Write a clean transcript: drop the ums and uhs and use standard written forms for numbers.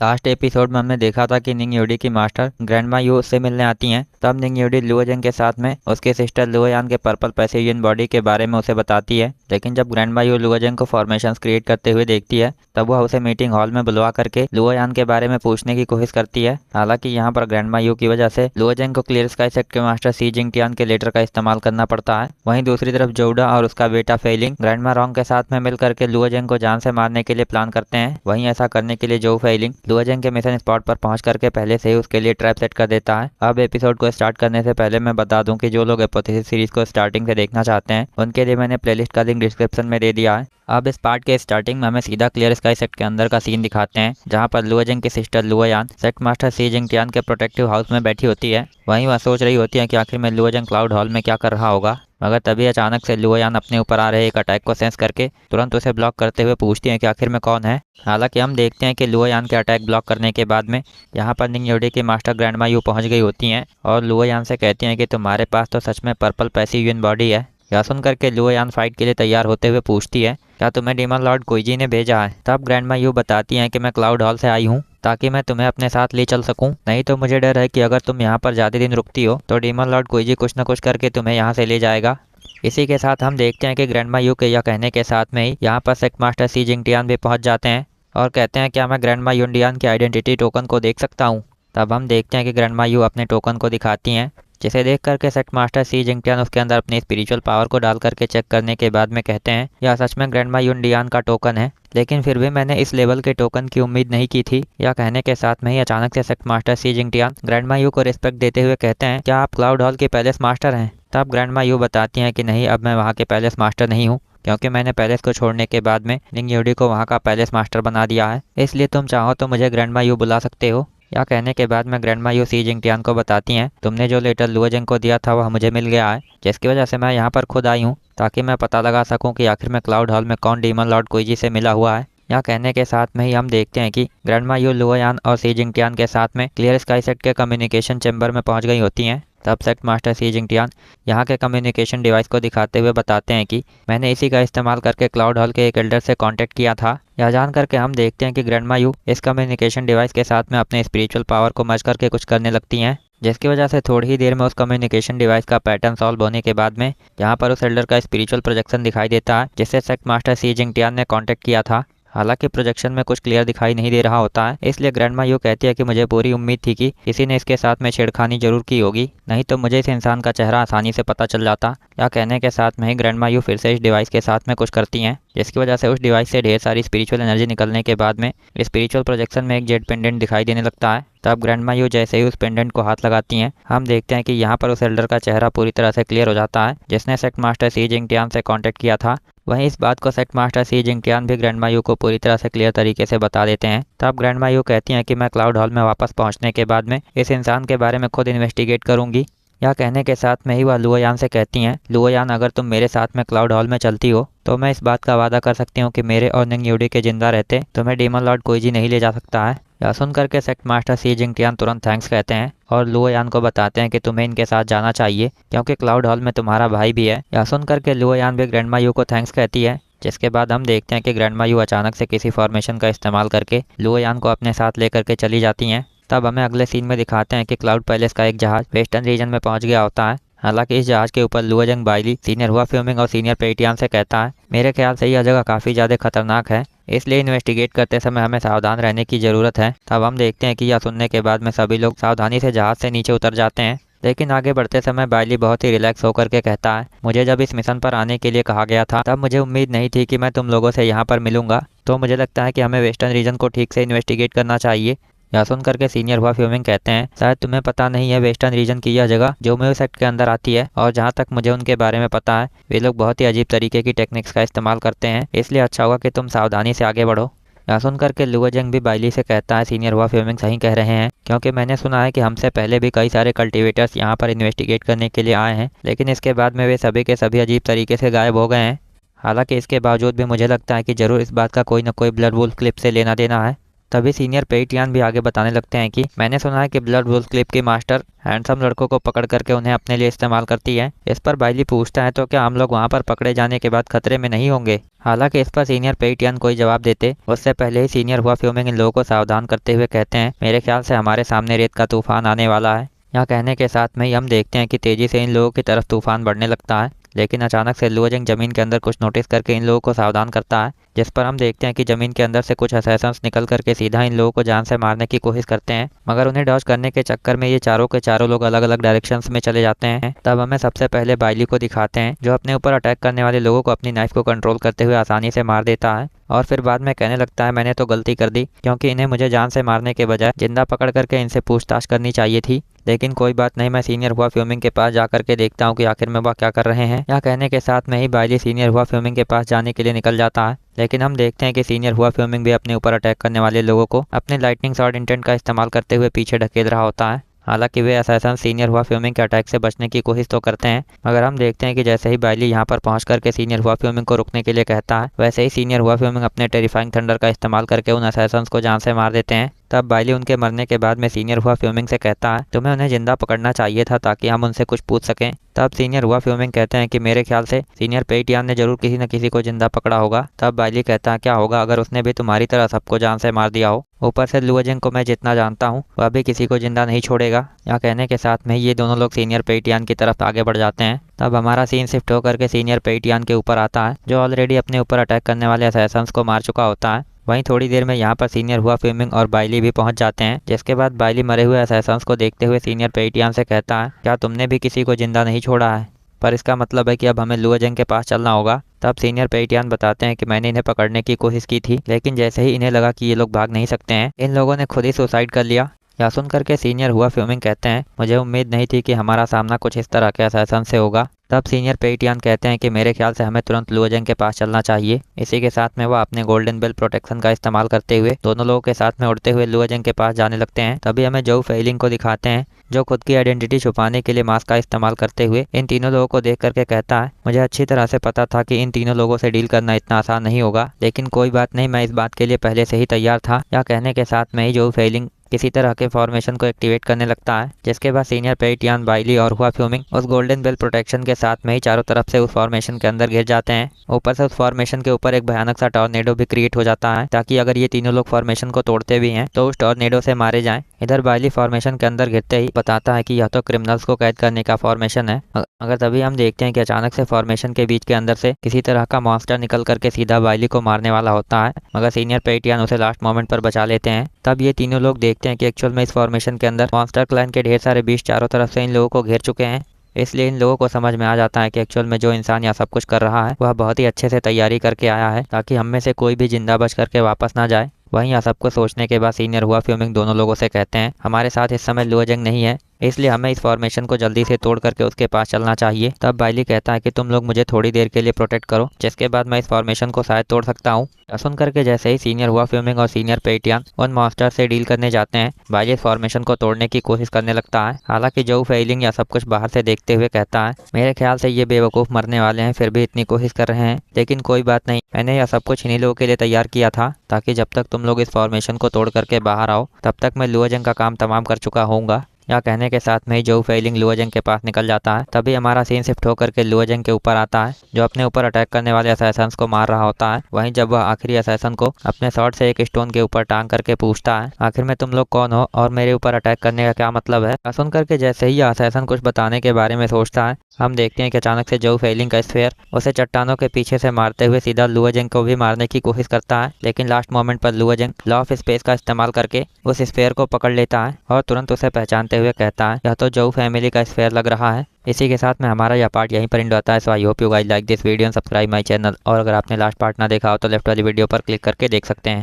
Last episode में हमने देखा था कि निंग योडी की मास्टर ग्रैंडमा यू उससे मिलने आती हैं। तब निंग योडी लुओजंग के साथ में उसके सिस्टर लुओयान के पर्पल पैसिवियन बॉडी के बारे में उसे बताती है। लेकिन जब ग्रैंडमा यू लुओजंग को फॉर्मेशंस क्रिएट करते हुए देखती है तब वह उसे मीटिंग हॉल में बुलवा करके लुओयान के बारे में पूछने की कोशिश करती है। हालांकि यहाँ पर ग्रैंडमा यू की वजह से लुओजंग को क्लियर स्काई सेक्ट के मास्टर सी जिंगटियान के लेटर का इस्तेमाल करना पड़ता है। वहीं दूसरी तरफ जोडा और उसका बेटा फेलिंग ग्रैंडमा रॉन्ग के साथ में मिलकर के लुओजंग को जान से मारने के लिए प्लान करते हैं। वहीं ऐसा करने के लिए जो फेलिंग लुओजंग के मिशन स्पॉट पर पहुंच करके पहले से ही उसके लिए ट्रैप सेट कर देता है। अब एपिसोड को स्टार्ट करने से पहले मैं बता दूं कि जो लोग एपोथेसिस सीरीज को स्टार्टिंग से देखना चाहते हैं उनके लिए मैंने प्लेलिस्ट का लिंक डिस्क्रिप्शन में दे दिया है। अब इस पार्ट के स्टार्टिंग में हमें सीधा क्लियर स्काई सेक्ट के अंदर का सीन दिखाते हैं, जहां पर लुओजंग की सिस्टर लुओयान सेक्ट मास्टर सी जिंगटियान के प्रोटेक्टिव हाउस में बैठी होती है। वहीं वह सोच रही होती है कि आखिर में लुओजंग क्लाउड हॉल में क्या कर रहा होगा, मगर तभी अचानक से लुओयान अपने ऊपर आ रहे एक अटैक को सेंस करके तुरंत उसे ब्लॉक करते हुए पूछती है कि आखिर में कौन है। हालांकि हम देखते हैं कि लुओयान के अटैक ब्लॉक करने के बाद में यहाँ पर निंग योडी की मास्टर ग्रैंडमा यू पहुंच गई होती हैं और लुओयान से कहती हैं कि तुम्हारे पास तो सच में पर्पल पैसिवियन बॉडी है। यह सुनकर के लुओयान फाइट के लिए तैयार होते हुए पूछती है, क्या तुम्हें डीमन लॉर्ड कोईजी ने भेजा है? तब ग्रैंडमा यू बताती हैं कि मैं क्लाउड हॉल से आई हूँ ताकि मैं तुम्हें अपने साथ ले चल सकूं। नहीं तो मुझे डर है कि अगर तुम यहाँ पर ज़्यादा दिन रुकती हो तो डीमन लॉर्ड कोईजी कुछ न कुछ करके तुम्हें यहाँ से ले जाएगा। इसी के साथ हम देखते हैं कि ग्रैंडमा यू के यह कहने के साथ में ही यहाँ पर सेक्ट मास्टर सी जिंगटियान भी पहुँच जाते हैं और कहते हैं, क्या मैं ग्रैंडमा यूंडियान के आइडेंटिटी टोकन को देख सकता हूँ? तब हम देखते हैं कि ग्रैंडमा यू अपने टोकन को दिखाती हैं, जिसे देख करके सेक्ट मास्टर सी जिंगटियान उसके अंदर अपनी स्पिरिचुअल पावर को डाल करके चेक करने के बाद में कहते हैं, यह सच में ग्रैंडमा यूंडियान का टोकन है, लेकिन फिर भी मैंने इस लेवल के टोकन की उम्मीद नहीं की थी। यह कहने के साथ में ही अचानक से सेक्ट मास्टर सी जिंगटियान ग्रैंडमा यू को रिस्पेक्ट देते हुए कहते हैं, क्या आप क्लाउड हॉल के पैलेस मास्टर हैं? तब ग्रैंडमा यू बताती हैं कि नहीं, अब मैं वहाँ के पैलेस मास्टर नहीं हूँ, क्योंकि मैंने पैलेस को छोड़ने के बाद में निंग योडी को वहाँ का पैलेस मास्टर बना दिया है, इसलिए तुम चाहो तो मुझे ग्रैंडमा यू बुला सकते हो। यह कहने के बाद में ग्रैंडमा यू सी जिंगटियान को बताती हैं, तुमने जो लेटर लुओजंग को दिया था वह मुझे मिल गया है, जिसकी वजह से मैं यहाँ पर खुद आई हूँ ताकि मैं पता लगा सकूँ कि आखिर में क्लाउड हॉल में कौन डीमन लॉर्ड कोईजी से मिला हुआ है। यह कहने के साथ में ही हम देखते हैं कि ग्रैंडमा यू लुओयान और सी जिंगटियान के साथ में क्लियर स्काई सेक्ट के कम्युनिकेशन चैम्बर में पहुंच गई होती हैं। तब सेक्ट मास्टर सी जिंगटियान यहाँ के कम्युनिकेशन डिवाइस को दिखाते हुए बताते हैं कि मैंने इसी का इस्तेमाल करके क्लाउड हॉल के एक एल्डर से कांटेक्ट किया था। यह जान करके हम देखते हैं कि ग्रैंडमा यू इस कम्युनिकेशन डिवाइस के साथ में अपने स्पिरिचुअल पावर को मर्ज करके कुछ करने लगती हैं, जिसकी वजह से थोड़ी ही देर में उस कम्युनिकेशन डिवाइस का पैटर्न सॉल्व होने के बाद में यहाँ पर उस एल्डर का स्पिरिचुअल प्रोजेक्शन दिखाई देता है, जिससे सेक्ट मास्टर सी जिंगटियान ने कॉन्टेक्ट किया था। हालांकि प्रोजेक्शन में कुछ क्लियर दिखाई नहीं दे रहा होता है, इसलिए ग्रैंडमा यू कहती है कि मुझे पूरी उम्मीद थी कि किसी ने इसके साथ में छेड़खानी जरूर की होगी, नहीं तो मुझे इस इंसान का चेहरा आसानी से पता चल जाता। यह कहने के साथ में ही ग्रैंडमा यू फिर से इस डिवाइस के साथ में कुछ करती हैं, जिसकी वजह से उस डिवाइस से ढेर सारी स्पिरिचुअल एनर्जी निकलने के बाद में स्पिरिचुअल प्रोजेक्शन में एक जेड पेंडेंट दिखाई देने लगता है। तब ग्रैंडमा यू जैसे ही उस पेंडेंट को हाथ लगाती हैं, हम देखते हैं कि यहाँ पर उस एल्डर का चेहरा पूरी तरह से क्लियर हो जाता है, जिसने सेक्ट मास्टर सी जिंगटियान से कांटेक्ट किया था। वहीं इस बात को सेक्ट मास्टर सी जिंगटियान भी ग्रैंडमा यू को पूरी तरह से क्लियर तरीके से बता देते हैं। तब ग्रैंडमा यू कहती हैं कि मैं क्लाउड हॉल में वापस पहुंचने के बाद में इस इंसान के बारे में खुद इन्वेस्टिगेट करूंगी। यह कहने के साथ में ही वह लुओयान से कहती हैं, लुओयान अगर तुम मेरे साथ में क्लाउड हॉल में चलती हो तो मैं इस बात का वादा कर सकती हूँ कि मेरे और निंग योडी के जिंदा रहते तुम्हें डीमन लॉर्ड कोईजी नहीं ले जा सकता है। यह सुनकर के सेक्ट मास्टर सी जिंगटियान तुरंत थैंक्स कहते हैं और लुओयान को बताते हैं कि तुम्हें इनके साथ जाना चाहिए क्योंकि क्लाउड हॉल में तुम्हारा भाई भी है। यह सुनकर के लुओयान भी ग्रैंडमा यू को थैंक्स कहती है, जिसके बाद हम देखते हैं कि ग्रैंडमा यू अचानक से किसी फॉर्मेशन का इस्तेमाल करके लुओयान को अपने साथ लेकर के चली जाती हैं। तब हमें अगले सीन में दिखाते हैं कि क्लाउड पैलेस का एक जहाज वेस्टर्न रीजन में पहुंच गया होता है। हालांकि इस जहाज के ऊपर लुओजंग बाइली सीनियर हुआ फ्यूमिंग और सीनियर पेटियान से कहता है, मेरे ख्याल से यह जगह काफ़ी ज़्यादा खतरनाक है, इसलिए इन्वेस्टिगेट करते समय हमें सावधान रहने की ज़रूरत है। तब हम देखते हैं कि यह सुनने के बाद में सभी लोग सावधानी से जहाज से नीचे उतर जाते हैं, लेकिन आगे बढ़ते समय बाइली बहुत ही रिलैक्स होकर के कहता है, मुझे जब इस मिशन पर आने के लिए कहा गया था तब मुझे उम्मीद नहीं थी कि मैं तुम लोगों से यहाँ पर मिलूंगा, तो मुझे लगता है कि हमें वेस्टर्न रीजन को ठीक से इन्वेस्टिगेट करना चाहिए। यह सुन करके सीनियर हुआ फ्यूमिंग कहते हैं, शायद तुम्हें पता नहीं है वेस्टर्न रीजन की यह जगह जो मेरे सेक्ट के अंदर आती है, और जहाँ तक मुझे उनके बारे में पता है वे लोग बहुत ही अजीब तरीके की टेक्निक्स का इस्तेमाल करते हैं, इसलिए अच्छा होगा कि तुम सावधानी से आगे बढ़ो। यह सुन करके लुओजंग भी बाइली से कहता है, सीनियर हुआ फ्यूमिंग सही कह रहे हैं, क्योंकि मैंने सुना है कि हमसे पहले भी कई सारे कल्टिवेटर्स यहाँ पर इन्वेस्टिगेट करने के लिए आए हैं, लेकिन इसके बाद में वे सभी के सभी अजीब तरीके से गायब हो गए हैं। हालांकि इसके बावजूद भी मुझे लगता है कि जरूर इस बात का कोई ना कोई ब्लड वुल्फ क्लिप से लेना देना है। तभी सीनियर पेटियान भी आगे बताने लगते हैं कि मैंने सुना है कि ब्लड वुल्फ क्लिफ की मास्टर हैंडसम लड़कों को पकड़ करके उन्हें अपने लिए इस्तेमाल करती है। इस पर बाइली पूछता है तो क्या हम लोग वहाँ पर पकड़े जाने के बाद खतरे में नहीं होंगे। हालांकि इस पर सीनियर पेटियान कोई जवाब देते उससे पहले ही सीनियर हुआ फ्यूमिंग इन लोगों को सावधान करते हुए कहते हैं, मेरे ख्याल से हमारे सामने रेत का तूफान आने वाला है। यहाँ कहने के साथ में ही हम देखते हैं कि तेजी से इन लोगों की तरफ तूफान बढ़ने लगता है, लेकिन अचानक से लुओजिंग जमीन के अंदर कुछ नोटिस करके इन लोगों को सावधान करता है, जिस पर हम देखते हैं कि जमीन के अंदर से कुछ असैसन्स निकल करके सीधा इन लोगों को जान से मारने की कोशिश करते हैं, मगर उन्हें डॉज करने के चक्कर में ये चारों के चारों लोग अलग अलग डायरेक्शंस में चले जाते हैं। तब हमें सबसे पहले बाइली को दिखाते हैं जो अपने ऊपर अटैक करने वाले लोगों को अपनी नाइफ को कंट्रोल करते हुए आसानी से मार देता है, और फिर बाद में कहने लगता है मैंने तो गलती कर दी, क्योंकि इन्हें मुझे जान से मारने के बजाय जिंदा पकड़ करके इनसे पूछताछ करनी चाहिए थी। लेकिन कोई बात नहीं, मैं सीनियर हुआ फ्यूमिंग के पास जाकर के देखता हूँ कि आखिर में वह क्या कर रहे हैं। यह कहने के साथ में ही बाइली सीनियर हुआ फ्यूमिंग के पास जाने के लिए निकल जाता है, लेकिन हम देखते हैं कि सीनियर हुआ फ्यूमिंग भी अपने ऊपर अटैक करने वाले लोगों को अपने लाइटनिंग शॉट इंटेंट का इस्तेमाल करते हुए पीछे ढकेल रहा होता है। हालांकि वे असैसन सीनियर हुआ फ्यूमिंग के अटैक से बचने की कोशिश तो करते हैं, मगर हम देखते हैं कि जैसे ही बाइली यहाँ पर पहुंच करके सीनियर हुआ फ्यूमिंग को रुकने के लिए कहता है, वैसे ही सीनियर हुआ फ्यूमिंग अपने टेरिफाइंग थंडर का इस्तेमाल करके उन असैसन्स को जान से मार देते हैं। तब बाइली उनके मरने के बाद में सीनियर हुआ फ्यूमिंग से कहता है, तुम्हें उन्हें जिंदा पकड़ना चाहिए था ताकि हम उनसे कुछ पूछ सकें। तब सीनियर हुआ फ्यूमिंग कहते हैं कि मेरे ख्याल से सीनियर पेटियान ने जरूर किसी न किसी को जिंदा पकड़ा होगा। तब बाइली कहता है, क्या होगा अगर उसने भी तुम्हारी तरह सबको जान से मार दिया हो। ऊपर से लुओजिंग को मैं जितना जानता हूँ वह भी किसी को जिंदा नहीं छोड़ेगा। यहाँ कहने के साथ में ये दोनों लोग सीनियर पेटियान की तरफ आगे बढ़ जाते हैं। तब हमारा सीन शिफ्ट होकर के सीनियर पेटियान के ऊपर आता है, जो ऑलरेडी अपने ऊपर अटैक करने वाले असैसन्स को मार चुका होता है। वहीं थोड़ी देर में यहाँ पर सीनियर हुआ फ्यूमिंग और बाइली भी पहुंच जाते हैं, जिसके बाद बाइली मरे हुए असैसन्स को देखते हुए सीनियर पेटियान से कहता है, क्या तुमने भी किसी को जिंदा नहीं छोड़ा है? पर इसका मतलब है कि अब हमें लुओजिंग के पास चलना होगा। तब सीनियर पेटियान बताते हैं कि मैंने इन्हें पकड़ने की कोशिश की थी, लेकिन जैसे ही इन्हें लगा कि ये लोग भाग नहीं सकते हैं, इन लोगों ने खुद ही सुसाइड कर लिया। यह सुन करके सीनियर हुआ फ्यूमिंग कहते हैं, मुझे उम्मीद नहीं थी कि हमारा सामना कुछ इस तरह के असैसन से होगा। तब सीनियर पेटियान कहते हैं कि मेरे ख्याल से हमें तुरंत लुओजिंग के पास चलना चाहिए। इसी के साथ में वह अपने गोल्डन बेल प्रोटेक्शन का इस्तेमाल करते हुए दोनों लोगों के साथ में उड़ते हुए लुओजिंग के पास जाने लगते हैं। तभी हमें जोऊ फेइलिंग को दिखाते हैं, जो खुद की आइडेंटिटी छुपाने के लिए मास्क का इस्तेमाल करते हुए इन तीनों लोगों को देख करके कहता है, मुझे अच्छी तरह से पता था कि इन तीनों लोगों से डील करना इतना आसान नहीं होगा, लेकिन कोई बात नहीं, मैं इस बात के लिए पहले से ही तैयार था। यह कहने के साथ में ही जोऊ फेइलिंग किसी तरह के फॉर्मेशन को एक्टिवेट करने लगता है, जिसके बाद सीनियर पेटियान, बाइली और हुआ फ्यूमिंग उस गोल्डन बेल प्रोटेक्शन के साथ में ही चारों तरफ से उस फॉर्मेशन के अंदर घिर जाते हैं। ऊपर से उस फॉर्मेशन के ऊपर एक भयानक सा टॉर्नेडो भी क्रिएट हो जाता है, ताकि अगर ये तीनों लोग फॉर्मेशन को तोड़ते भी हैं तो उस टॉर्नेडो से मारे जाएं। इधर बाइली फॉर्मेशन के अंदर घिरते ही बताता है कि यह तो क्रिमिनल्स को कैद करने का फॉर्मेशन है, मगर तभी हम देखते हैं कि अचानक से फॉर्मेशन के बीच के अंदर से किसी तरह का मॉन्स्टर निकल करके सीधा बाइली को मारने वाला होता है, मगर सीनियर पेटियान उसे लास्ट मोमेंट पर बचा लेते हैं। तब ये तीनों लोग देखते हैं कि एक्चुअल में इस फॉर्मेशन के अंदर मॉन्स्टर क्लैन के ढेर सारे बीस्ट चारों तरफ से इन लोगों को घेर चुके हैं। इसलिए इन लोगों को समझ में आ जाता है कि एक्चुअल में जो इंसान यहाँ सब कुछ कर रहा है वह बहुत ही अच्छे से तैयारी करके आया है, ताकि हम में से कोई भी जिंदा बच करके वापस ना जाए। वहीं यह सब कुछ सोचने के बाद सीनियर हुआ फ्यूमिंग दोनों लोगों से कहते हैं, हमारे साथ इस समय लुओजिंग नहीं है, इसलिए हमें इस फॉर्मेशन को जल्दी से तोड़ करके उसके पास चलना चाहिए। तब बाइली कहता है कि तुम लोग मुझे थोड़ी देर के लिए प्रोटेक्ट करो, जिसके बाद मैं इस फॉर्मेशन को शायद तोड़ सकता हूँ। सुन करके जैसे ही सीनियर हुआ फ्यूमिंग और सीनियर पेटियान उन मॉन्स्टर से डील करने जाते हैं, बाइली इस फॉर्मेशन को तोड़ने की कोशिश करने लगता है। हालांकि जोऊ फेइलिंग या सब कुछ बाहर से देखते हुए कहता है, मेरे ख्याल से ये बेवकूफ़ मरने वाले हैं, फिर भी इतनी कोशिश कर रहे हैं, लेकिन कोई बात नहीं, मैंने यह सब कुछ इन्हीं लोगों के लिए तैयार किया था, ताकि जब तक तुम लोग इस फॉर्मेशन को तोड़ करके बाहर आओ तब तक मैं लुओजिंग का काम तमाम कर चुका होऊंगा। यह कहने के साथ में ही जोऊ फेइलिंग लुओजिंग के पास निकल जाता है। तभी हमारा सीन शिफ्ट होकर के लुओजिंग के ऊपर आता है, जो अपने ऊपर अटैक करने वाले असैसन्स को मार रहा होता है। वहीं जब वह आखिरी असैसन को अपने शॉट से एक स्टोन के ऊपर टांग करके पूछता है, आखिर में तुम लोग कौन हो और मेरे ऊपर अटैक करने का क्या मतलब है। सुन करके जैसे ही असैसन कुछ बताने के बारे में सोचता है, हम देखते हैं कि अचानक से जोऊ फेइलिंग का स्फेयर उसे चट्टानों के पीछे से मारते हुए सीधा लुओजिंग को भी मारने की कोशिश करता है, लेकिन लास्ट मोमेंट पर लुओजिंग लॉ ऑफ स्पेस का इस्तेमाल करके उस स्फेयर को पकड़ लेता है और तुरंत उसे पहचानते हुए कहता है, यह तो जोऊ फैमिली का स्फेयर लग रहा है। इसी के साथ में हमारा यह पार्ट यहीं पर एंड होता है। So I hope you guys like this video and subscribe my channel. और अगर आपने लास्ट पार्ट ना देखा हो तो लेफ्ट वाली वीडियो पर क्लिक करके देख सकते हैं।